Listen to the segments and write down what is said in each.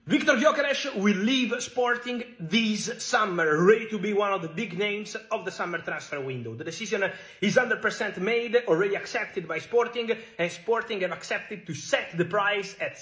Viktor Gyökeres will leave Sporting this summer, ready to be one of the big names of the summer transfer window. The decision is 100% made, already accepted by Sporting, and Sporting have accepted to set the price at...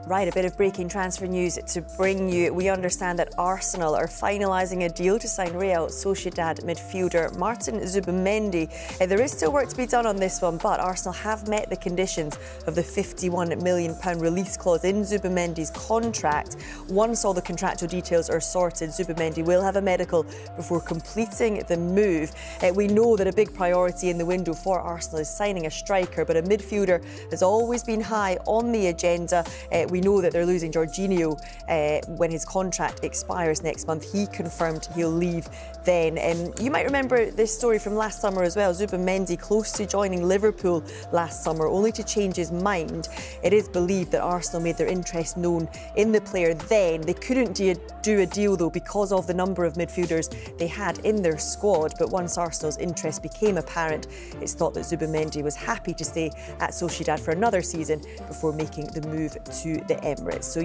Right, a bit of breaking transfer news to bring you. We understand that Arsenal are finalising a deal to sign Real Sociedad midfielder Martin Zubimendi. There is still work to be done on this one, but Arsenal have met the conditions of the £51 million release clause in Zubimendi's contract. Once all the contractual details are sorted, Zubimendi will have a medical before completing the move. We know that a big priority in the window for Arsenal is signing a striker, but a midfielder has always been high on the agenda. We know that they're losing Jorginho when his contract expires next month. He confirmed he'll leave then. And you might remember this story from last summer as well. Zubimendi close to joining Liverpool last summer, only to change his mind. It is believed that Arsenal made their interest known in the player then. They couldn't do a deal though because of the number of midfielders they had in their squad. But once Arsenal's interest became apparent, it's thought that Zubimendi was happy to stay at Sociedad for another season before making the move to the Emirates. So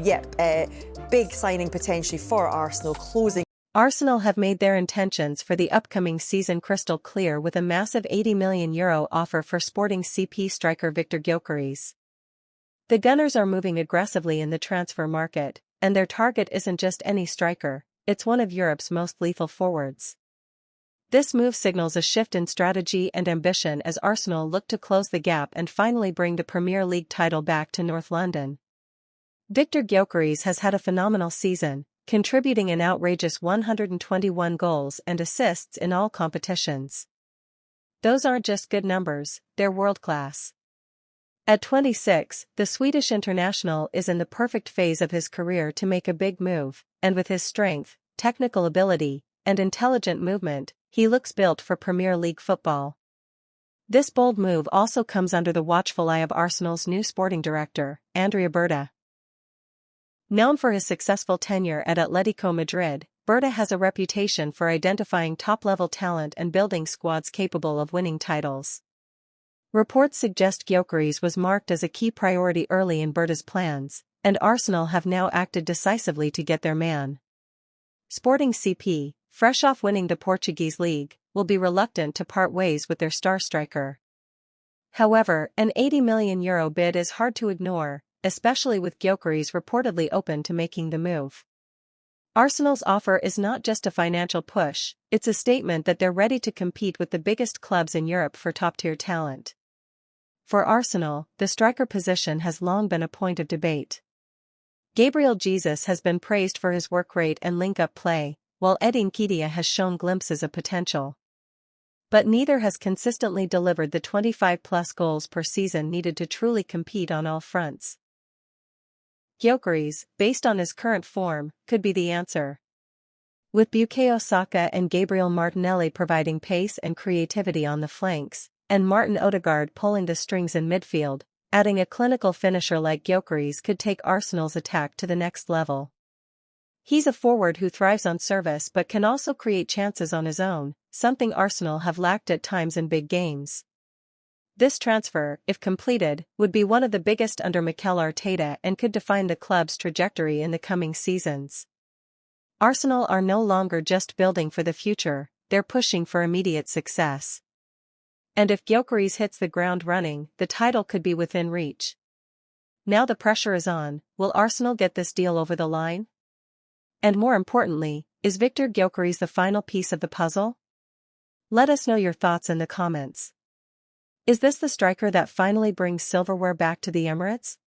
big signing potentially for Arsenal, closing. Arsenal have made their intentions for the upcoming season crystal clear with a massive €80 million offer for Sporting CP striker Viktor Gyökeres. The Gunners are moving aggressively in the transfer market, and their target isn't just any striker, it's one of Europe's most lethal forwards. This move signals a shift in strategy and ambition as Arsenal look to close the gap and finally bring the Premier League title back to North London. Viktor Gyökeres has had a phenomenal season, contributing an outrageous 121 goals and assists in all competitions. Those aren't just good numbers, they're world-class. At 26, the Swedish international is in the perfect phase of his career to make a big move, and with his strength, technical ability, and intelligent movement, he looks built for Premier League football. This bold move also comes under the watchful eye of Arsenal's new sporting director, Andrea Berta. Known for his successful tenure at Atletico Madrid, Berta has a reputation for identifying top-level talent and building squads capable of winning titles. Reports suggest Gyökeres was marked as a key priority early in Berta's plans, and Arsenal have now acted decisively to get their man. Sporting CP, fresh off winning the Portuguese league, will be reluctant to part ways with their star striker. However, an €80 million bid is hard to ignore, especially with Gyökeres reportedly open to making the move. Arsenal's offer is not just a financial push, it's a statement that they're ready to compete with the biggest clubs in Europe for top-tier talent. For Arsenal, the striker position has long been a point of debate. Gabriel Jesus has been praised for his work rate and link-up play, while Nketiah has shown glimpses of potential. But neither has consistently delivered the 25-plus goals per season needed to truly compete on all fronts. Gyökeres, based on his current form, could be the answer. With Bukayo Saka and Gabriel Martinelli providing pace and creativity on the flanks, and Martin Odegaard pulling the strings in midfield, adding a clinical finisher like Gyökeres could take Arsenal's attack to the next level. He's a forward who thrives on service but can also create chances on his own, something Arsenal have lacked at times in big games. This transfer, if completed, would be one of the biggest under Mikel Arteta and could define the club's trajectory in the coming seasons. Arsenal are no longer just building for the future, they're pushing for immediate success. And if Gyökeres hits the ground running, the title could be within reach. Now the pressure is on, will Arsenal get this deal over the line? And more importantly, is Viktor Gyökeres the final piece of the puzzle? Let us know your thoughts in the comments. Is this the striker that finally brings silverware back to the Emirates?